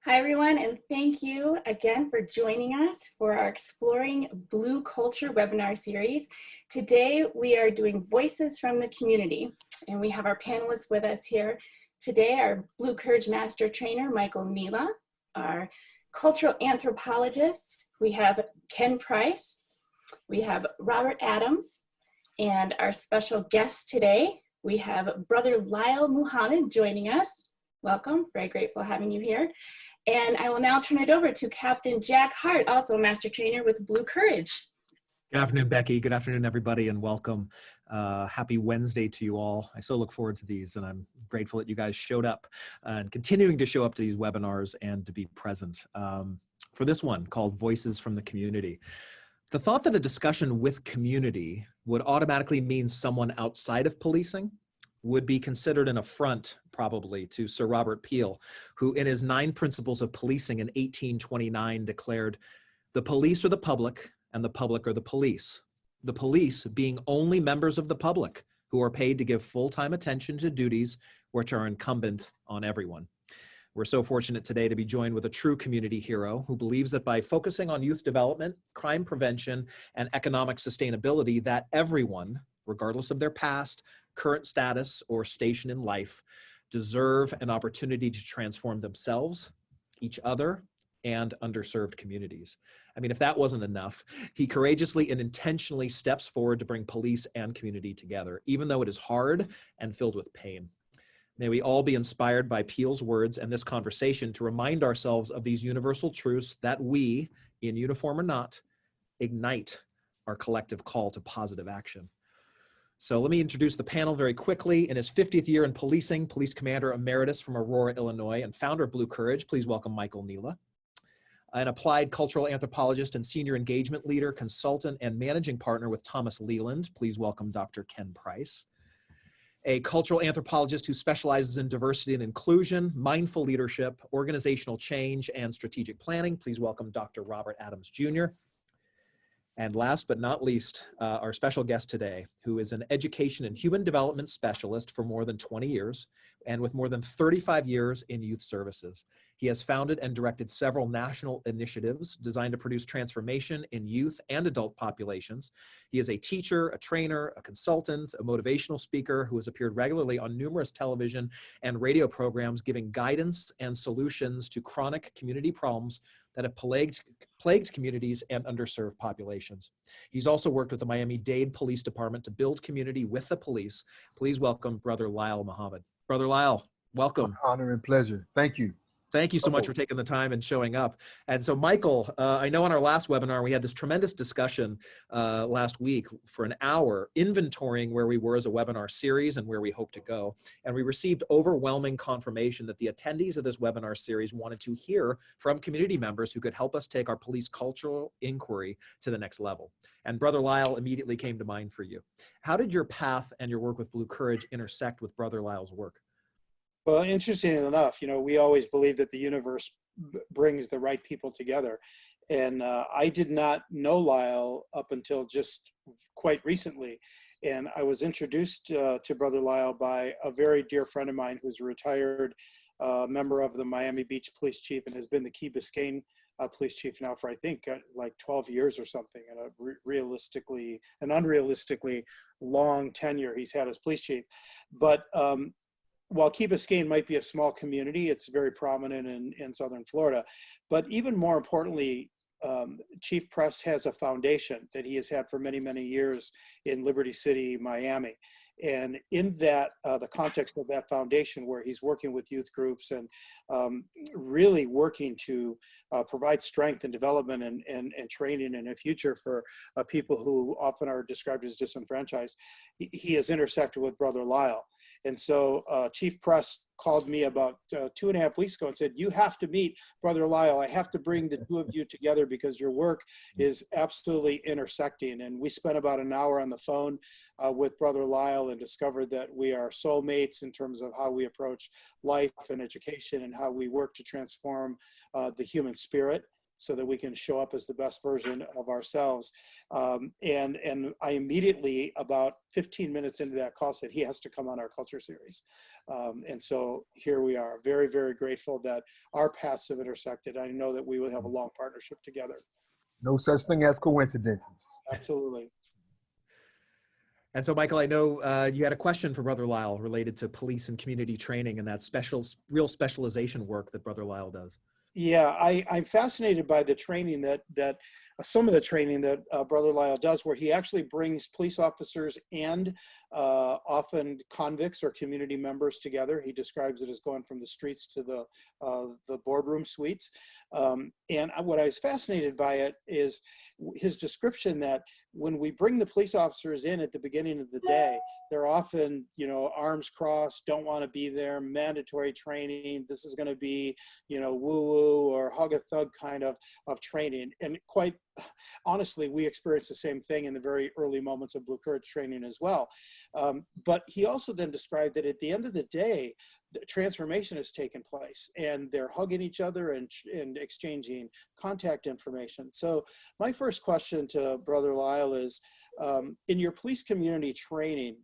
Hi, everyone, and thank you again for joining us for our Exploring Blue Culture webinar series. Today, we are doing Voices from the Community, and we have our panelists with us here today, our Blue Courage Master Trainer, Michael Nila, our cultural anthropologists, we have Ken Price, we have Robert Adams, and our special guest today, we have Brother Lyle Muhammad joining us. Welcome, very grateful having you here. And I will now turn it over to Captain Jack Hart, also a master trainer with Blue Courage. Good afternoon, Becky. Good afternoon, everybody, and welcome. Happy Wednesday to you all. I so look forward to these, and I'm grateful that you guys showed up and continuing to show up to these webinars and to be present. For this one called Voices from the Community, the thought that a discussion with community would automatically mean someone outside of policing would be considered an affront, probably, to Sir Robert Peel, who in his 9 Principles of Policing in 1829 declared, "The police are the public, and the public are the police. The police being only members of the public who are paid to give full-time attention to duties which are incumbent on everyone." We're so fortunate today to be joined with a true community hero who believes that by focusing on youth development, crime prevention, and economic sustainability, that everyone, regardless of their past, current status, or station in life, deserve an opportunity to transform themselves, each other, and underserved communities. I mean, if that wasn't enough, he courageously and intentionally steps forward to bring police and community together, even though it is hard and filled with pain. May we all be inspired by Peel's words and this conversation to remind ourselves of these universal truths that we, in uniform or not, ignite our collective call to positive action. So let me introduce the panel very quickly. In his 50th year in policing, Police Commander Emeritus from Aurora, Illinois, and founder of Blue Courage, please welcome Michael Nila. An applied cultural anthropologist and senior engagement leader, consultant, and managing partner with Thomas Leland, please welcome Dr. Ken Price. A cultural anthropologist who specializes in diversity and inclusion, mindful leadership, organizational change, and strategic planning, please welcome Dr. Robert Adams Jr. And last but not least, our special guest today, who is an education and human development specialist for more than 20 years and with more than 35 years in youth services. He has founded and directed several national initiatives designed to produce transformation in youth and adult populations. He is a teacher, a trainer, a consultant, a motivational speaker who has appeared regularly on numerous television and radio programs giving guidance and solutions to chronic community problems that have plagued communities and underserved populations. He's also worked with the Miami-Dade Police Department to build community with the police. Please welcome Brother Lyle Muhammad. Brother Lyle, welcome. Honor and pleasure. Thank you. Thank you so much for taking the time and showing up. And so Michael, I know on our last webinar, we had this tremendous discussion last week for an hour, inventorying where we were as a webinar series and where we hope to go. And we received overwhelming confirmation that the attendees of this webinar series wanted to hear from community members who could help us take our police cultural inquiry to the next level. And Brother Lyle immediately came to mind for you. How did your path and your work with Blue Courage intersect with Brother Lyle's work? Well, interestingly enough, we always believe that the universe brings the right people together. And I did not know Lyle up until just quite recently. And I was introduced to Brother Lyle by a very dear friend of mine who's a retired member of the Miami Beach Police Chief and has been the Key Biscayne Police Chief now for, I think, like 12 years or something, and an unrealistically long tenure he's had as police chief. But while Key Biscayne might be a small community, it's very prominent in Southern Florida. But even more importantly, Chief Press has a foundation that he has had for many, many years in Liberty City, Miami. And in that, the context of that foundation, where he's working with youth groups and really working to provide strength and development and training and a future for people who often are described as disenfranchised, he has intersected with Brother Lyle. And so Chief Press called me about 2.5 weeks ago and said, "You have to meet Brother Lyle. I have to bring the two of you together because your work is absolutely intersecting." And we spent about an hour on the phone with Brother Lyle and discovered that we are soulmates in terms of how we approach life and education and how we work to transform the human spirit. so that we can show up as the best version of ourselves. And I immediately, about 15 minutes into that call, said he has to come on our culture series. And so here we are, very, very grateful that our paths have intersected. I know that we will have a long partnership together. No such thing as coincidences. Absolutely. And so, Michael, I know you had a question for Brother Lyle related to police and community training and that real specialization work that Brother Lyle does. Yeah, I'm fascinated by the training that some of the training that Brother Lyle does, where he actually brings police officers and often convicts or community members together. He describes it as going from the streets to the boardroom suites. And what I was fascinated by it is his description that when we bring the police officers in at the beginning of the day, they're often, arms crossed, don't want to be there, mandatory training. This is going to be, woo-woo or hug a thug kind of training. And quite honestly, we experienced the same thing in the very early moments of Blue Courage training as well. But he also then described that at the end of the day, the transformation has taken place and they're hugging each other and exchanging contact information. So my first question to Brother Lyle is, in your police community training,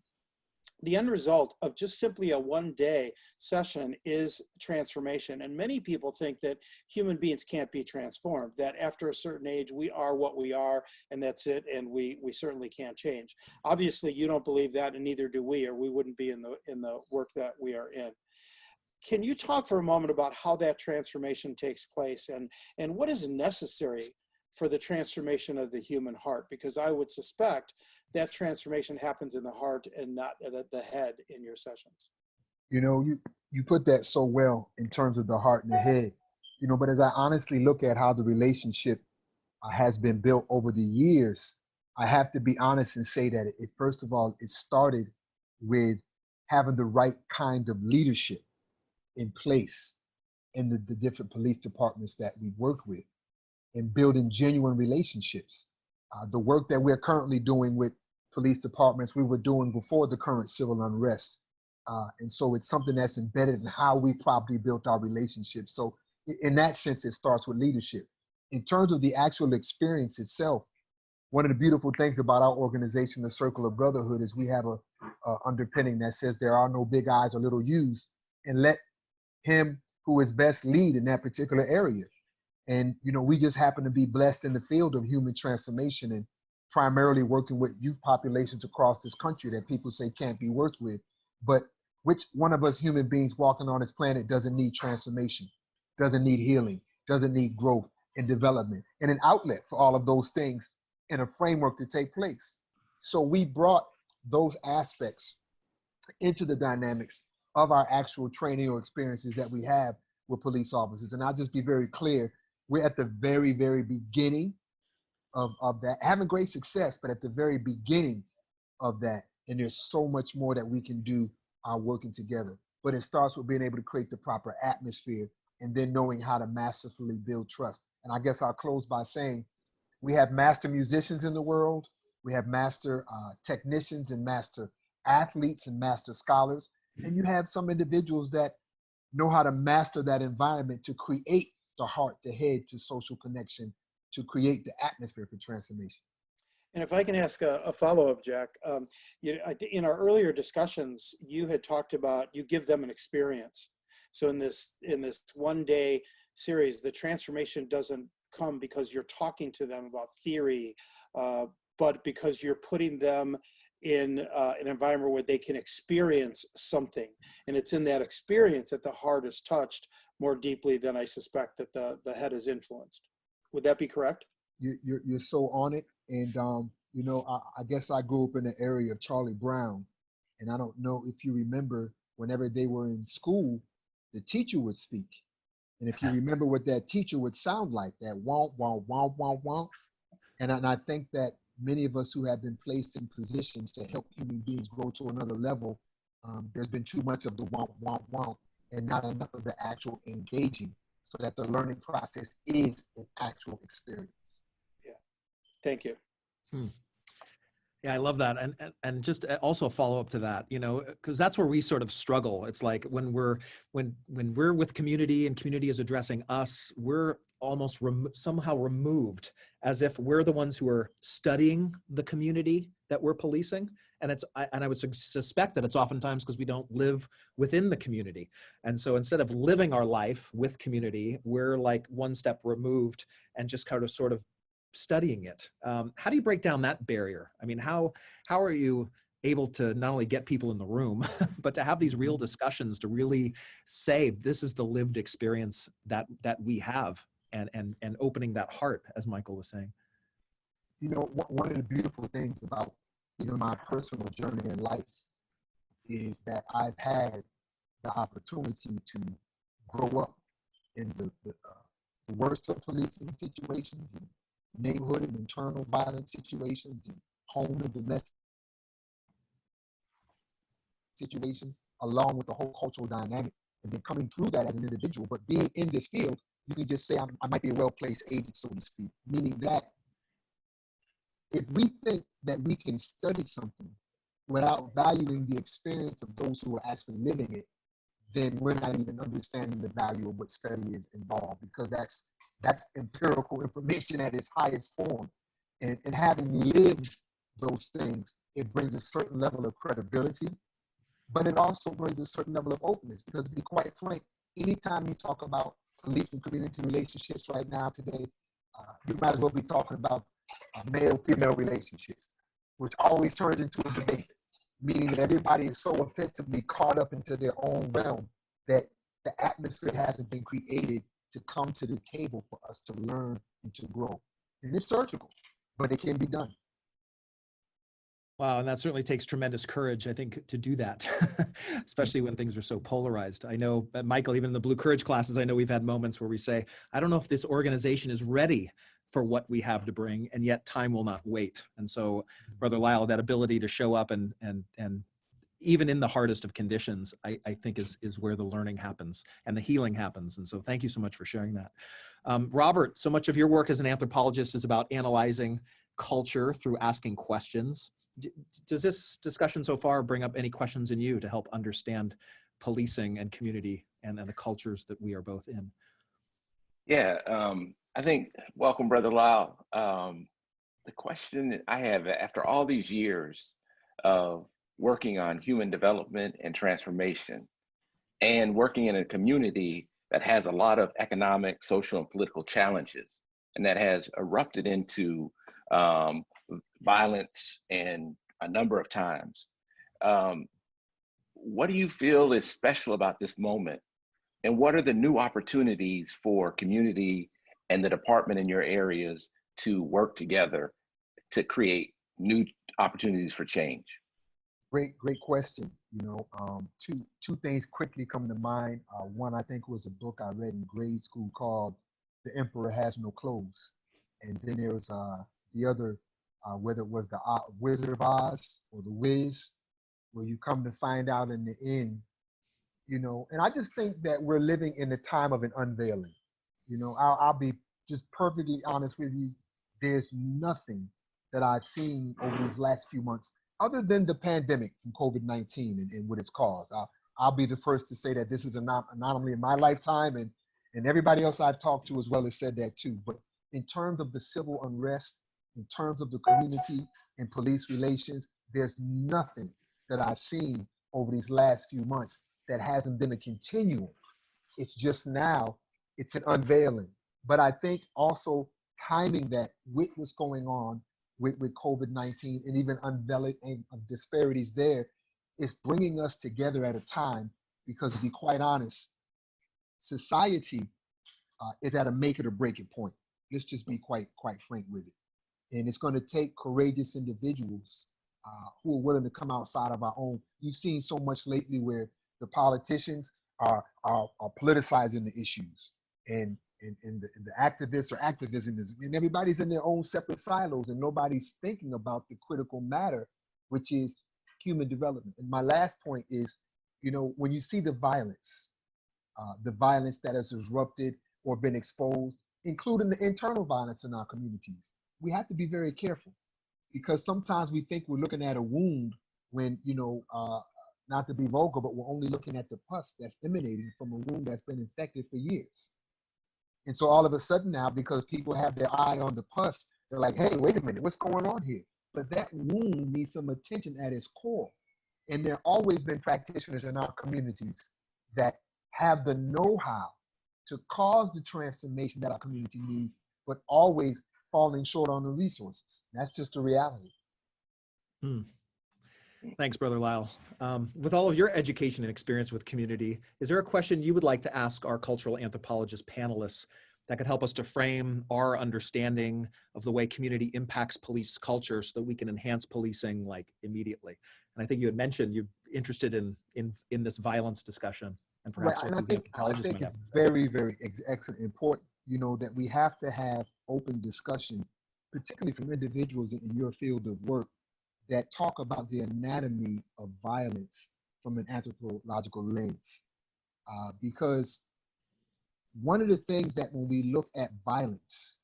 the end result of just simply a one-day session is transformation. And many people think that human beings can't be transformed, that after a certain age, we are what we are, and that's it, and we certainly can't change. Obviously, you don't believe that, and neither do we, or we wouldn't be in the work that we are in. Can you talk for a moment about how that transformation takes place and what is necessary for the transformation of the human heart? Because I would suspect that transformation happens in the heart and not at the head in your sessions. You put that so well in terms of the heart and the head, but as I honestly look at how the relationship has been built over the years, I have to be honest and say that first of all, it started with having the right kind of leadership in place in the different police departments that we work with, and building genuine relationships. The work that we're currently doing with police departments, we were doing before the current civil unrest. And so it's something that's embedded in how we probably built our relationships. So in that sense, it starts with leadership. In terms of the actual experience itself, one of the beautiful things about our organization, the Circle of Brotherhood, is we have a underpinning that says there are no big I's or little U's, and let him who is best lead in that particular area. And, we just happen to be blessed in the field of human transformation and primarily working with youth populations across this country that people say can't be worked with. But which one of us human beings walking on this planet doesn't need transformation, doesn't need healing, doesn't need growth and development, and an outlet for all of those things and a framework to take place? So we brought those aspects into the dynamics of our actual training or experiences that we have with police officers. And I'll just be very clear, we're at the very, very beginning of that, having great success, but at the very beginning of that. And there's so much more that we can do working together. But it starts with being able to create the proper atmosphere and then knowing how to masterfully build trust. And I guess I'll close by saying we have master musicians in the world. We have master technicians and master athletes and master scholars. And you have some individuals that know how to master that environment to create the heart, the head to social connection, to create the atmosphere for transformation. And if I can ask a follow-up, Jack, in our earlier discussions, you had talked about you give them an experience. So in this one-day series, the transformation doesn't come because you're talking to them about theory, but because you're putting them in an environment where they can experience something. And it's in that experience that the heart is touched more deeply than I suspect that the head is influenced. Would that be correct? You're so on it. And, I guess I grew up in the area of Charlie Brown. And I don't know if you remember, whenever they were in school, the teacher would speak. And if you remember what that teacher would sound like, that womp, womp, womp, womp, womp. And I think that many of us who have been placed in positions to help human beings grow to another level, there's been too much of the womp, womp, womp, and not enough of the actual engaging, so that the learning process is an actual experience. Yeah, thank you. Yeah, I love that. And just also a follow up to that, you know, because that's where we sort of struggle. It's like when we're with community and community is addressing us, we're almost somehow removed, as if we're the ones who are studying the community that we're policing. And I would suspect that it's oftentimes because we don't live within the community. And so instead of living our life with community, we're like one step removed and just kind of sort of studying it. How do you break down that barrier? I mean, how are you able to not only get people in the room, but to have these real discussions to really say, this is the lived experience that we have, and opening that heart, as Michael was saying? You know, one of the beautiful things about, you know, my personal journey in life is that I've had the opportunity to grow up in the worst of policing situations, and neighborhood and internal violence situations, and home and domestic situations, along with the whole cultural dynamic. And then coming through that as an individual, but being in this field, you can just say I might be a well-placed agent, so to speak, meaning that if we think that we can study something without valuing the experience of those who are actually living it, then we're not even understanding the value of what study is involved, because that's empirical information at its highest form. And having lived those things, it brings a certain level of credibility, but it also brings a certain level of openness. Because to be quite frank, anytime you talk about police and community relationships right now today, you might as well be talking about male-female relationships, which always turns into a debate, meaning that everybody is so offensively caught up into their own realm that the atmosphere hasn't been created to come to the table for us to learn and to grow. And it's surgical, but it can be done. Wow, and that certainly takes tremendous courage, I think, to do that, especially when things are so polarized. I know, Michael, even in the Blue Courage classes, I know we've had moments where we say, I don't know if this organization is ready for what we have to bring, and yet time will not wait. And so, Brother Lyle, that ability to show up and even in the hardest of conditions, I think is where the learning happens and the healing happens. And so thank you so much for sharing that. Robert, so much of your work as an anthropologist is about analyzing culture through asking questions. Does this discussion so far bring up any questions in you to help understand policing and community and the cultures that we are both in? Yeah, I think, welcome, Brother Lyle. The question that I have, after all these years of working on human development and transformation, and working in a community that has a lot of economic, social, and political challenges, and that has erupted into violence and a number of times. What do you feel is special about this moment? And what are the new opportunities for community and the department in your areas to work together to create new opportunities for change? Great question. You know, two things quickly come to mind. One, I think, was a book I read in grade school called "The Emperor Has No Clothes," and then there was the other, whether it was the Wizard of Oz or the Wiz, where you come to find out in the end, you know. And I just think that we're living in the time of an unveiling. You know, I'll be just perfectly honest with you. There's nothing that I've seen over these last few months, other than the pandemic from COVID-19 and what it's caused. I'll be the first to say that this is an anomaly in my lifetime, and everybody else I've talked to as well has said that too. But in terms of the civil unrest, in terms of the community and police relations, there's nothing that I've seen over these last few months that hasn't been a continuum. It's just now, it's an unveiling. But I think also timing that with what's going on with COVID-19 and even unveiling disparities there is bringing us together at a time, because to be quite honest, society is at a make it or break it point. Let's just be quite frank with it. And it's going to take courageous individuals who are willing to come outside of our own. You've seen so much lately where the politicians are politicizing the issues, and the activists are activism, and everybody's in their own separate silos, and nobody's thinking about the critical matter, which is human development. And my last point is, you know, when you see the violence that has erupted or been exposed, including the internal violence in our communities, we have to be very careful, because sometimes we think we're looking at a wound when, not to be vulgar, but we're only looking at the pus that's emanating from a wound that's been infected for years. And so all of a sudden now, because people have their eye on the pus, they're like, hey, wait a minute, what's going on here? But that wound needs some attention at its core. And there have always been practitioners in our communities that have the know-how to cause the transformation that our community needs, but always falling short on the resources. That's just a reality. Thanks, Brother Lyle. With all of your education and experience with community, is there a question you would like to ask our cultural anthropologist panelists that could help us to frame our understanding of the way community impacts police culture so that we can enhance policing like immediately? And I think you had mentioned you're interested in this violence discussion, and perhaps Right, what and the I anthropologists think might have it's to say. very, very excellent, important, that we have to have open discussion, particularly from individuals in your field of work that talk about the anatomy of violence from an anthropological lens. Because one of the things that when we look at violence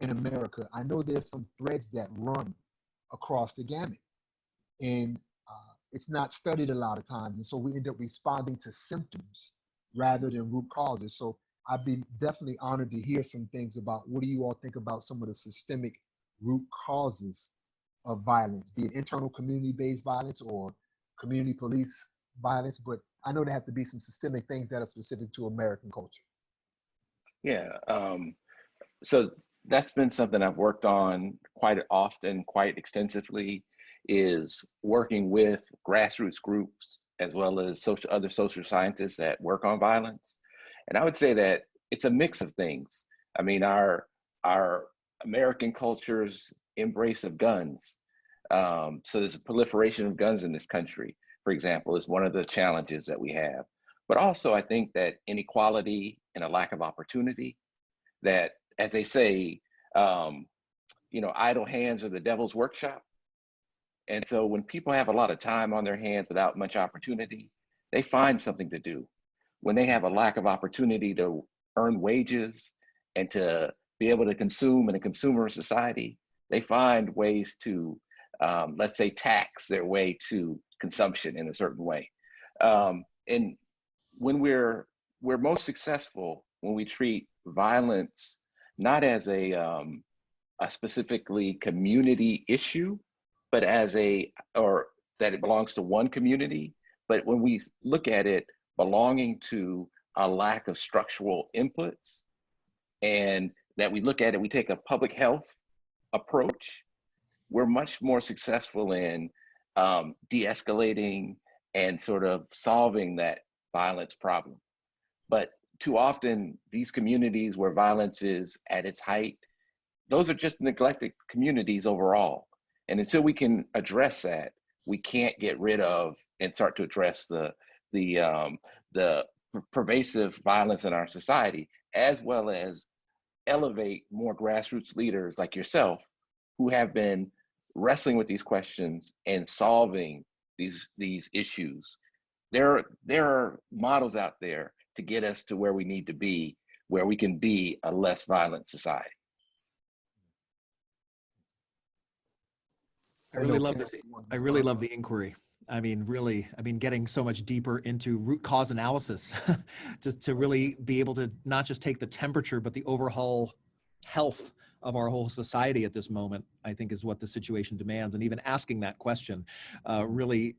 in America, I know there's some threads that run across the gamut. And it's not studied a lot of times. And so we end up responding to symptoms rather than root causes. So I'd be definitely honored to hear some things about what do you all think about some of the systemic root causes of violence, be it internal community-based violence or community police violence. But I know there have to be some systemic things that are specific to American culture. Yeah. So that's been something I've worked on quite often, quite extensively, is working with grassroots groups as well as other social scientists that work on violence. And I would say that it's a mix of things. I mean, our American culture's embrace of guns. So there's a proliferation of guns in this country, for example, is one of the challenges that we have. But also I think that inequality and a lack of opportunity, that, as they say, idle hands are the devil's workshop. And so when people have a lot of time on their hands without much opportunity, they find something to do. When they have a lack of opportunity to earn wages and to be able to consume in a consumer society, they find ways to, let's say, tax their way to consumption in a certain way. And when we're most successful when we treat violence not as a specifically community issue, but or that it belongs to one community. But when we look at it belonging to a lack of structural inputs, and that we look at it, we take a public health approach, we're much more successful in de-escalating and sort of solving that violence problem. But too often, these communities where violence is at its height, those are just neglected communities overall. And until we can address that, we can't get rid of and start to address the pervasive violence in our society, as well as elevate more grassroots leaders like yourself who have been wrestling with these questions and solving these issues. There are models out there to get us to where we need to be, where we can be a less violent society. I really love this. I really love the inquiry. I mean, really, getting so much deeper into root cause analysis, just to really be able to not just take the temperature, but the overall health of our whole society at this moment, I think is what the situation demands. And even asking that question really,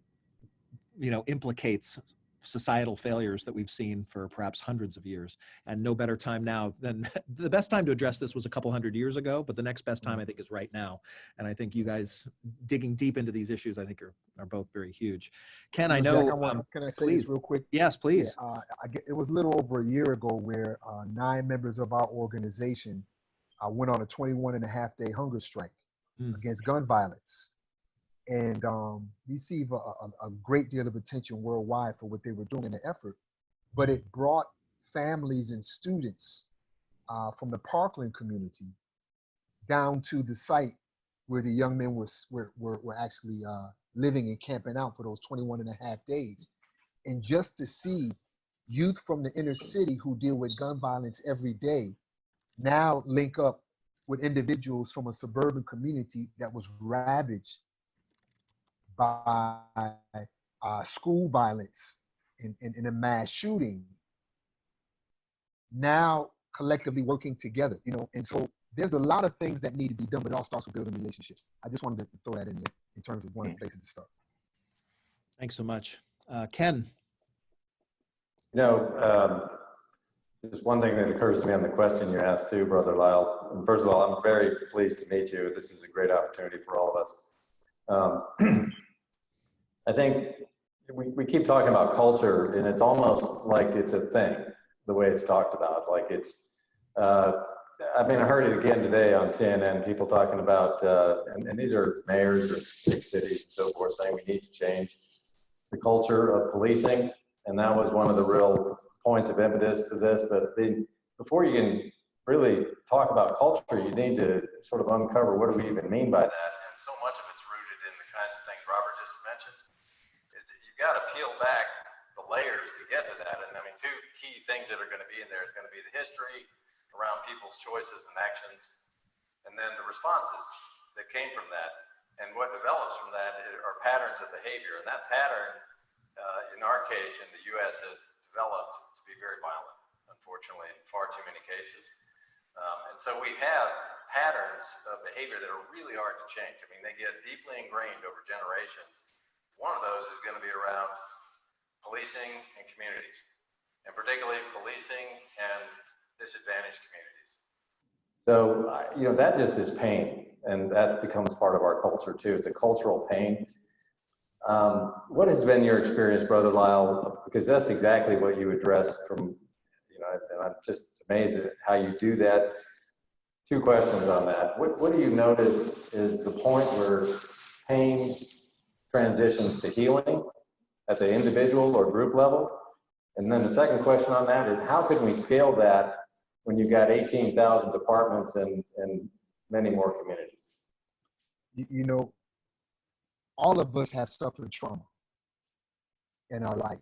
implicates societal failures that we've seen for perhaps hundreds of years. And no better time now than the best time to address this was a couple hundred years ago, but the next best time I think is right now. And I think you guys digging deep into these issues, I think are both very huge. Ken, I know, Jack, can I say please. this real quick? Yes, please. Yeah, it was a little over a year ago where 9 members of our organization went on a 21.5-day hunger strike against gun violence, and received a great deal of attention worldwide for what they were doing in the effort. But it brought families and students from the Parkland community down to the site where the young men were actually living and camping out for those 21.5 days. And just to see youth from the inner city who deal with gun violence every day now link up with individuals from a suburban community that was ravaged by school violence and a mass shooting, now collectively working together, you know. And so there's a lot of things that need to be done, but it all starts with building relationships. I just wanted to throw that in there in terms of one of the places to start. Thanks so much. Ken. You know, just one thing that occurs to me on the question you asked too, Brother Lyle. And first of all, I'm very pleased to meet you. This is a great opportunity for all of us. I think we keep talking about culture, and it's almost like it's a thing, the way it's talked about. Like it's, I mean, I heard it again today on CNN, people talking about, and these are mayors of big cities and so forth, saying we need to change the culture of policing. And that was one of the real points of impetus to this. But before you can really talk about culture, you need to sort of uncover what do we even mean by that. And so much of it's rooted in the kinds of things Robert just mentioned. You've got to peel back the layers to get to that. And I mean, two key things that are going to be in there is going to be the history around people's choices and actions, and then the responses that came from that. And what develops from that are patterns of behavior. And that pattern, in our case, in the U.S., has developed to be very violent, unfortunately, in far too many cases. And so we have patterns of behavior that are really hard to change. I mean, they get deeply ingrained over generations. One of those is going to be around policing and communities, and particularly policing and disadvantaged communities. So, you know, that just is pain, and that becomes part of our culture too. It's a cultural pain. What has been your experience, Brother Lyle? Because that's exactly what you address from, you know, and I'm just amazed at how you do that. Two questions on that. What do you notice is the point where pain transitions to healing at the individual or group level? And then the second question on that is, how can we scale that when you've got 18,000 departments and many more communities? You know, all of us have suffered trauma in our life.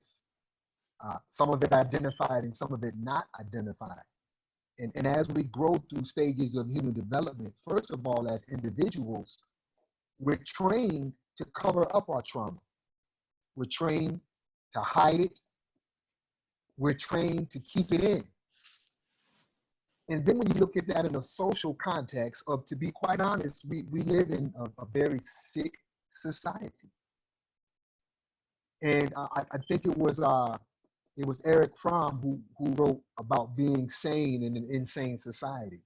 Some of it identified and some of it not identified. And as we grow through stages of human development, first of all, as individuals, we're trained to cover up our trauma. We're trained to hide it. We're trained to keep it in. And then when you look at that in a social context of, to be quite honest, we live in a very sick society. And I think it was Eric Fromm who wrote about being sane in an insane society.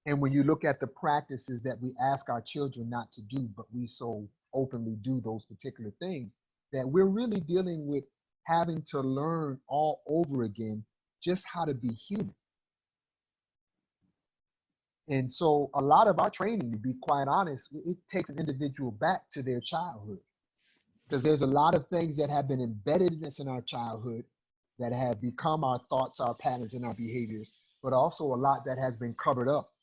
And when you look at the practices that we ask our children not to do, but we so openly do those particular things, that we're really dealing with having to learn all over again just how to be human. And so a lot of our training, to be quite honest, it takes an individual back to their childhood, because there's a lot of things that have been embedded in us in our childhood that have become our thoughts, our patterns, and our behaviors, but also a lot that has been covered up.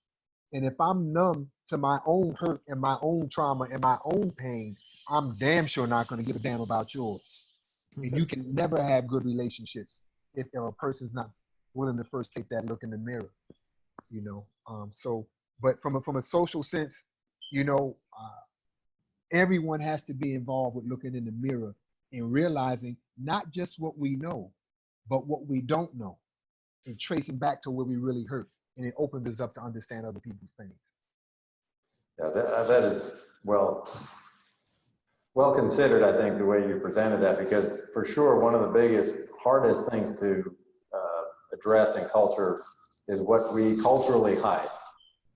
And if I'm numb to my own hurt and my own trauma and my own pain, I'm damn sure not going to give a damn about yours. And you can never have good relationships if a person's not willing to first take that look in the mirror, you know. But from a social sense, you know, everyone has to be involved with looking in the mirror and realizing not just what we know, but what we don't know, and tracing back to where we really hurt. And it opens us up to understand other people's pains. Yeah, that is well considered, I think, the way you presented that, because for sure one of the biggest, hardest things to address in culture is what we culturally hide,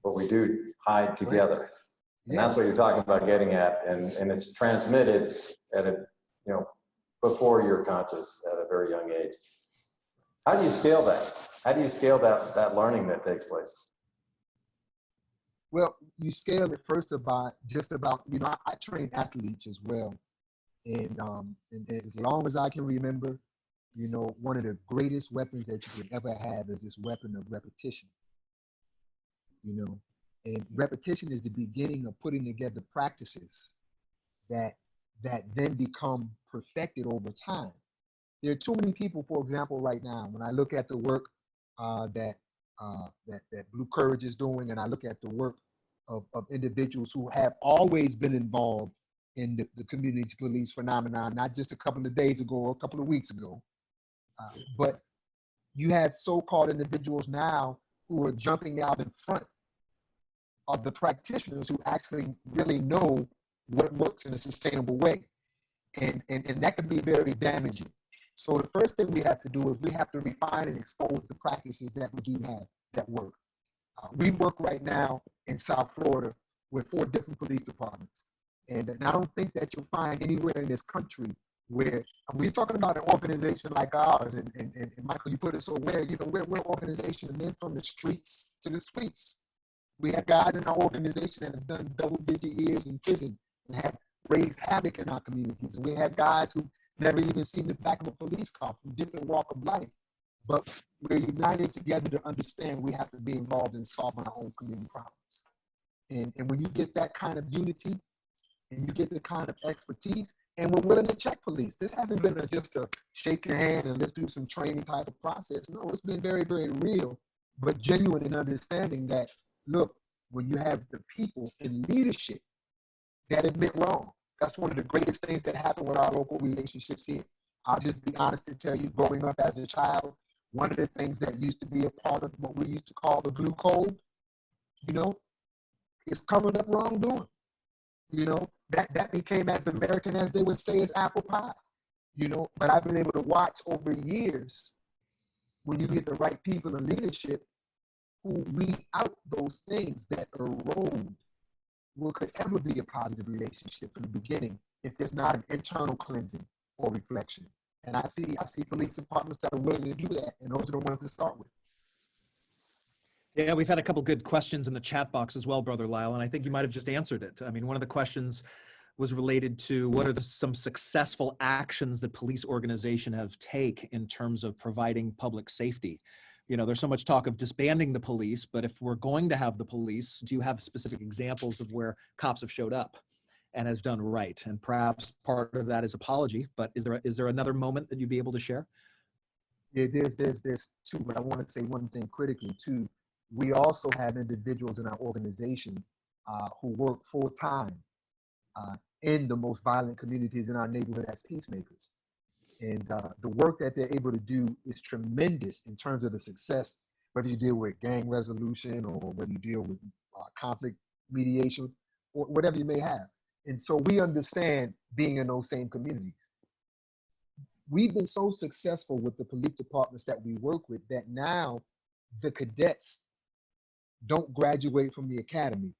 what we do hide together. And that's what you're talking about getting at, and it's transmitted at a, you know, before you're conscious at a very young age. How do you scale that? How do you scale that learning that takes place? Well, you scale it first about, you know, I train athletes as well. And as long as I can remember, you know, one of the greatest weapons that you could ever have is this weapon of repetition. You know, and repetition is the beginning of putting together practices that then become perfected over time. There are too many people, for example, right now, when I look at the work that that Blue Courage is doing, and I look at the work of individuals who have always been involved in the community police phenomenon, not just a couple of days ago or a couple of weeks ago, but you have so-called individuals now who are jumping out in front of the practitioners who actually really know what works in a sustainable way. And that can be very damaging. So the first thing we have to do is we have to refine and expose the practices that we do have that work. We work right now in South Florida with 4 different police departments. And I don't think that you'll find anywhere in this country where we're talking about an organization like ours. And Michael, you put it so well, you know, we're an organization and then from the streets to the streets. We have guys in our organization that have done double-digit years in prison and have raised havoc in our communities. And we have guys who never even seen the back of a police car from different walk of life. But we're united together to understand we have to be involved in solving our own community problems. And when you get that kind of unity and you get the kind of expertise, and we're willing to check police. This hasn't been just a shake your hand and let's do some training type of process. No, it's been very, very real, but genuine in understanding that, look, when you have the people in leadership that admit wrong, that's one of the greatest things that happen with our local relationships here. I'll just be honest to tell you, growing up as a child, one of the things that used to be a part of what we used to call the blue code, you know, is covering up wrongdoing. You know, that became as American as they would say is apple pie, you know, but I've been able to watch over years when you get the right people in leadership who weed out those things that erode what could ever be a positive relationship in the beginning if there's not an internal cleansing or reflection. And I see police departments that are willing to do that, and those are the ones to start with. Yeah, we've had a couple good questions in the chat box as well, Brother Lyle, and I think you might have just answered it. I mean, one of the questions was related to what are some successful actions that police organization have take in terms of providing public safety. You know, there's so much talk of disbanding the police, but if we're going to have the police, do you have specific examples of where cops have showed up and has done right? And perhaps part of that is apology, but is there another moment that you'd be able to share? Yeah, there's 2, but I want to say one thing critically too. We also have individuals in our organization who work full time in the most violent communities in our neighborhood as peacemakers. And the work that they're able to do is tremendous in terms of the success, whether you deal with gang resolution or whether you deal with conflict mediation or whatever you may have. And so we understand being in those same communities. We've been so successful with the police departments that we work with that now the cadets don't graduate from the academy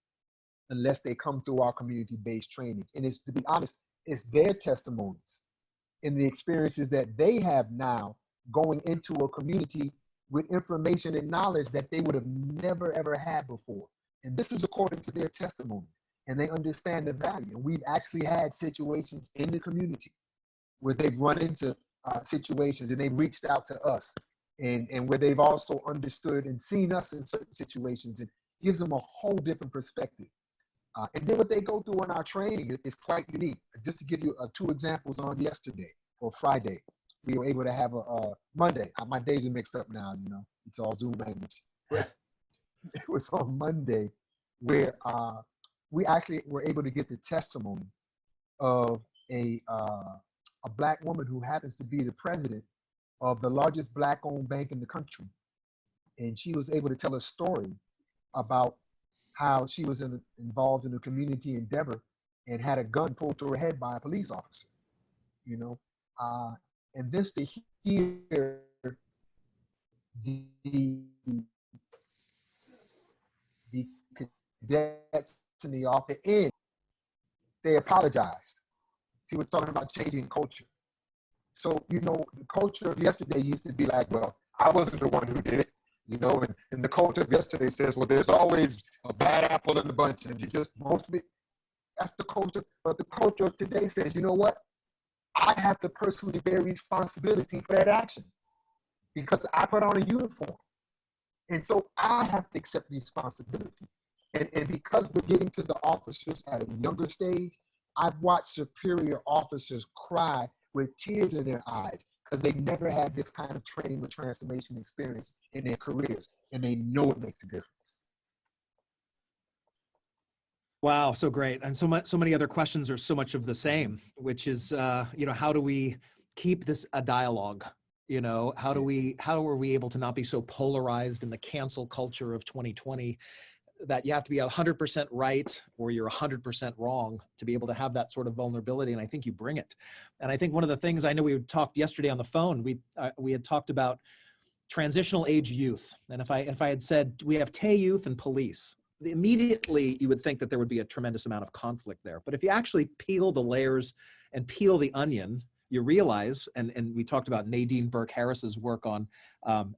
unless they come through our community-based training. And it's, to be honest, it's their testimonies and the experiences that they have now going into a community with information and knowledge that they would have never, ever had before. And this is according to their testimonies, and they understand the value. And we've actually had situations in the community where they've run into situations and they've reached out to us, and where they've also understood and seen us in certain situations. It gives them a whole different perspective. And then what they go through in our training is quite unique. Just to give you 2 examples, on yesterday or Friday, we were able to have a Monday. My days are mixed up now, you know, it's all Zoom language. But it was on Monday where we actually were able to get the testimony of a Black woman who happens to be the president of the largest Black-owned bank in the country. And she was able to tell a story about how she was involved in a community endeavor and had a gun pulled to her head by a police officer, you know. And this to hear the cadets in the office, and they apologized. She was talking about changing culture. So, you know, the culture of yesterday used to be like, well, I wasn't the one who did it, you know, and the culture of yesterday says, well, there's always a bad apple in the bunch, and you just, most of it, that's the culture. But the culture of today says, you know what? I have to personally bear responsibility for that action because I put on a uniform. And so I have to accept responsibility. And because we're getting to the officers at a younger stage, I've watched superior officers cry with tears in their eyes because they never had this kind of training or transformation experience in their careers, and they know it makes a difference. Wow, so great. And so many other questions are so much of the same, which is, you know, how do we keep this a dialogue? You know, how are we able to not be so polarized in the cancel culture of 2020 that you have to be 100% right or you're 100% wrong to be able to have that sort of vulnerability? And I think you bring it. And I think one of the things, I know we talked yesterday on the phone, we had talked about transitional age youth. And if I had said, we have Tay youth and police, immediately you would think that there would be a tremendous amount of conflict there. But if you actually peel the layers and peel the onion, you realize, and we talked about Nadine Burke-Harris's work on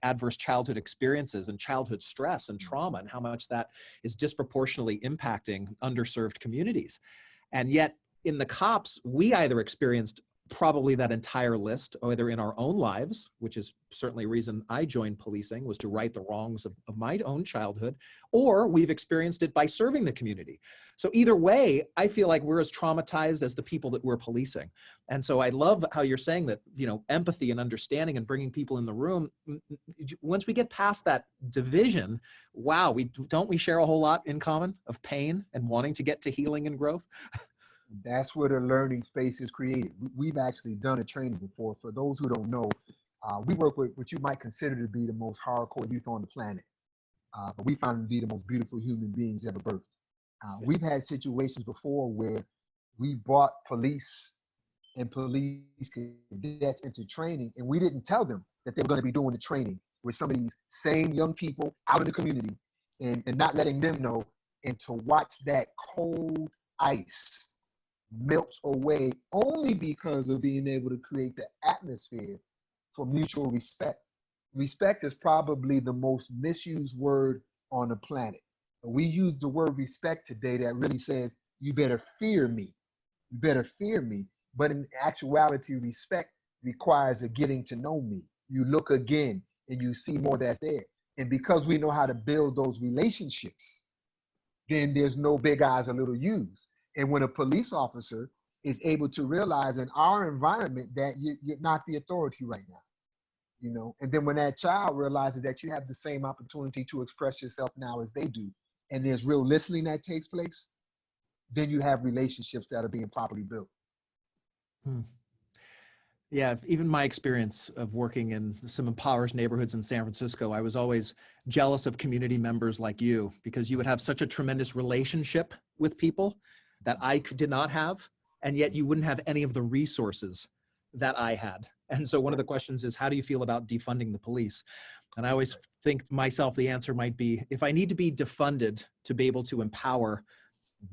adverse childhood experiences and childhood stress and trauma and how much that is disproportionately impacting underserved communities. And yet in the cops, we either experienced probably that entire list, either in our own lives, which is certainly a reason I joined policing, was to right the wrongs of my own childhood, or we've experienced it by serving the community. So either way, I feel like we're as traumatized as the people that we're policing. And so I love how you're saying that, you know, empathy and understanding and bringing people in the room, once we get past that division, wow, don't we share a whole lot in common of pain and wanting to get to healing and growth? That's where the learning space is created. We've actually done a training before. For those who don't know, we work with what you might consider to be the most hardcore youth on the planet. But we find them to be the most beautiful human beings ever birthed. We've had situations before where we brought police and police cadets into training, and we didn't tell them that they were going to be doing the training with some of these same young people out in the community, and not letting them know, and to watch that cold ice melts away only because of being able to create the atmosphere for mutual respect. Respect is probably the most misused word on the planet. We use the word respect today that really says, you better fear me. You better fear me. But in actuality, respect requires a getting to know me. You look again and you see more that's there. And because we know how to build those relationships, then there's no big eyes or little U's. And when a police officer is able to realize in our environment that you're not the authority right now, you know, and then when that child realizes that you have the same opportunity to express yourself now as they do, and there's real listening that takes place, then you have relationships that are being properly built. Yeah, even my experience of working in some impoverished neighborhoods in San Francisco, I was always jealous of community members like you, because you would have such a tremendous relationship with people that I did not have, and yet you wouldn't have any of the resources that I had. And so one of the questions is, how do you feel about defunding the police? And I always think myself, the answer might be, if I need to be defunded to be able to empower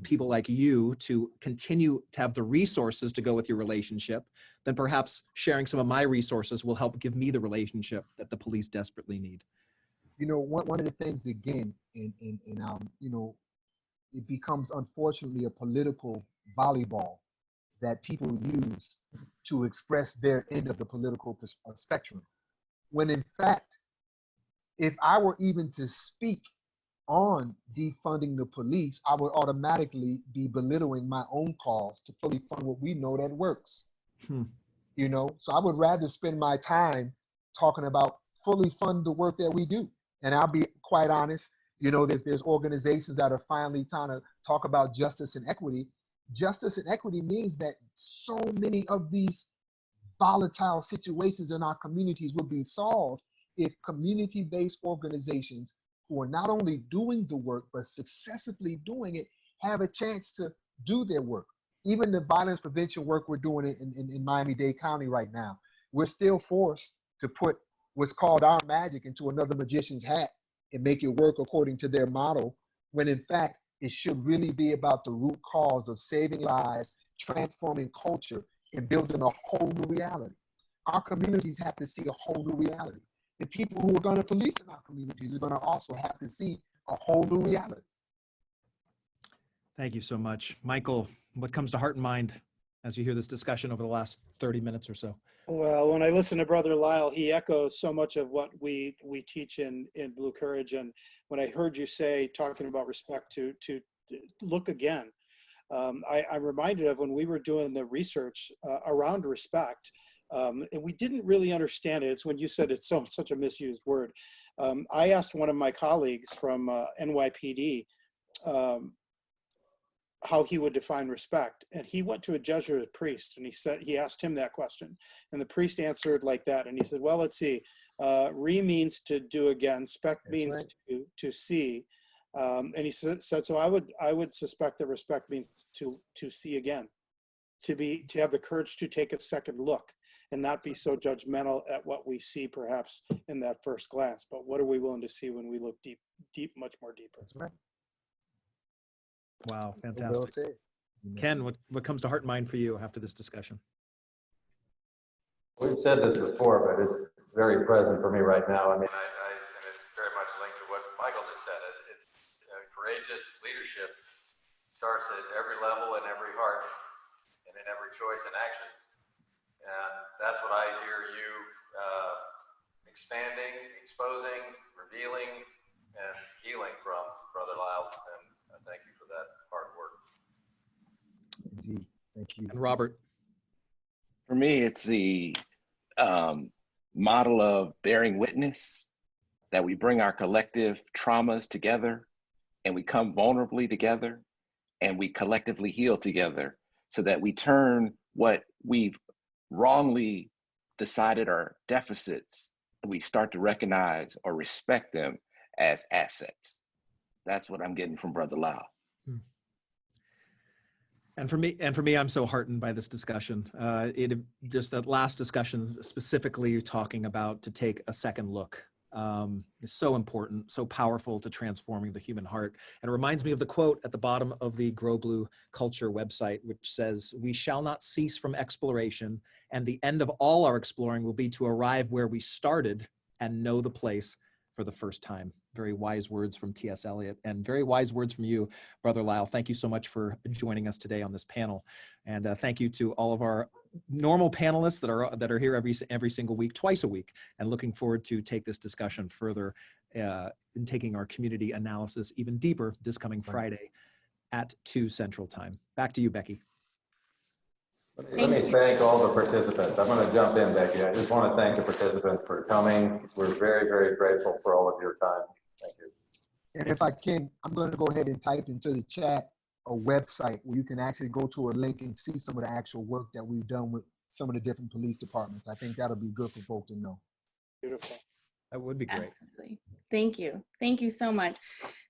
people like you to continue to have the resources to go with your relationship, then perhaps sharing some of my resources will help give me the relationship that the police desperately need. You know, one of the things, again, you know, it becomes unfortunately a political volleyball that people use to express their end of the political spectrum. When in fact, if I were even to speak on defunding the police, I would automatically be belittling my own cause to fully fund what we know that works. You know, so I would rather spend my time talking about fully fund the work that we do. And I'll be quite honest, you know, there's organizations that are finally trying to talk about justice and equity. Justice and equity means that so many of these volatile situations in our communities will be solved if community-based organizations who are not only doing the work, but successfully doing it, have a chance to do their work. Even the violence prevention work we're doing in Miami-Dade County right now, we're still forced to put what's called our magic into another magician's hat and make it work according to their model, when in fact, it should really be about the root cause of saving lives, transforming culture, and building a whole new reality. Our communities have to see a whole new reality. The people who are going to police in our communities are going to also have to see a whole new reality. Thank you so much. Michael, what comes to heart and mind as you hear this discussion over the last 30 minutes or so? Well, when I listen to Brother Lyle, he echoes so much of what we teach in Blue Courage. And when I heard you say, talking about respect, to look again, I'm reminded of when we were doing the research around respect. and we didn't really understand it. It's when you said it's such a misused word. I asked one of my colleagues from NYPD how he would define respect, and he went to a Jesuit priest, and he asked him that question, and the priest answered like that, and he said, well, let's see, re means to do again, spect means right. to see, and he said, so I would suspect that respect means to see again, to have the courage to take a second look and not be so judgmental at what we see perhaps in that first glance, but what are we willing to see when we look deep, much more deeper. That's right. Wow, fantastic. Ken, what comes to heart and mind for you after this discussion? We've said this before, but it's very present for me right now. I mean, and it's very much linked to what Michael just said. It's courageous leadership starts at every level, in every heart, and in every choice and action. And that's what I hear you expanding, exposing, revealing, and healing from, Brother Lyle. And thank you for that hard work. Indeed. Thank you. And Robert? For me, it's the model of bearing witness, that we bring our collective traumas together and we come vulnerably together and we collectively heal together, so that we turn what we've wrongly decided are deficits, we start to recognize or respect them as assets. That's what I'm getting from Brother Lyle. And for me, I'm so heartened by this discussion. Just that last discussion, specifically talking about to take a second look, is so important, so powerful to transforming the human heart. And it reminds me of the quote at the bottom of the Grow Blue Culture website, which says, "We shall not cease from exploration, and the end of all our exploring will be to arrive where we started and know the place for the first time." Very wise words from T.S. Eliot, and very wise words from you, Brother Lyle. Thank you so much for joining us today on this panel. And thank you to all of our normal panelists that are here every single week, twice a week, and looking forward to take this discussion further in taking our community analysis even deeper this coming Friday at 2 Central Time. Back to you, Becky. Let me thank all the participants. I'm going to jump in, Becky. I just want to thank the participants for coming. We're very, very grateful for all of your time. Thank you. And if I can, I'm going to go ahead and type into the chat a website where you can actually go to a link and see some of the actual work that we've done with some of the different police departments. I think that'll be good for folks to know. Beautiful. That would be great. Absolutely. Thank you. Thank you so much.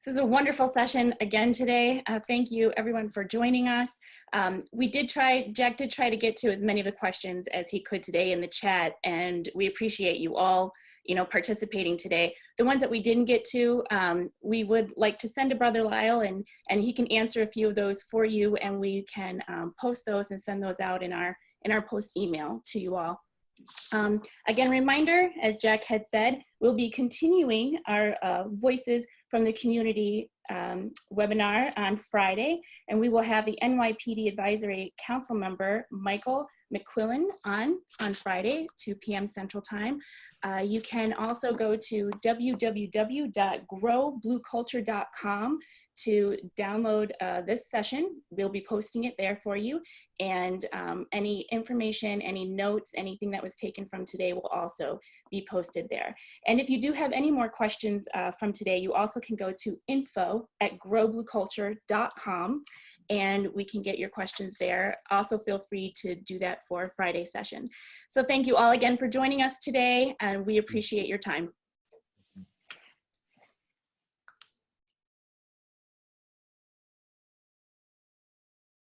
This is a wonderful session again today. Thank you everyone for joining us. Jack did try to get to as many of the questions as he could today in the chat, and we appreciate you all, participating today. The ones that we didn't get to, we would like to send to Brother Lyle, and he can answer a few of those for you, and we can post those and send those out in our post email to you all. Again, reminder, as Jack had said, we'll be continuing our Voices from the Community webinar on Friday, and we will have the NYPD Advisory Council member, Michael McQuillan, on Friday, 2 p.m. Central Time. You can also go to www.growblueculture.com to download this session. We'll be posting it there for you. And any information, any notes, anything that was taken from today will also be posted there. And if you do have any more questions from today, you also can go to info@growblueculture.com and we can get your questions there. Also feel free to do that for Friday's session. So thank you all again for joining us today, and we appreciate your time.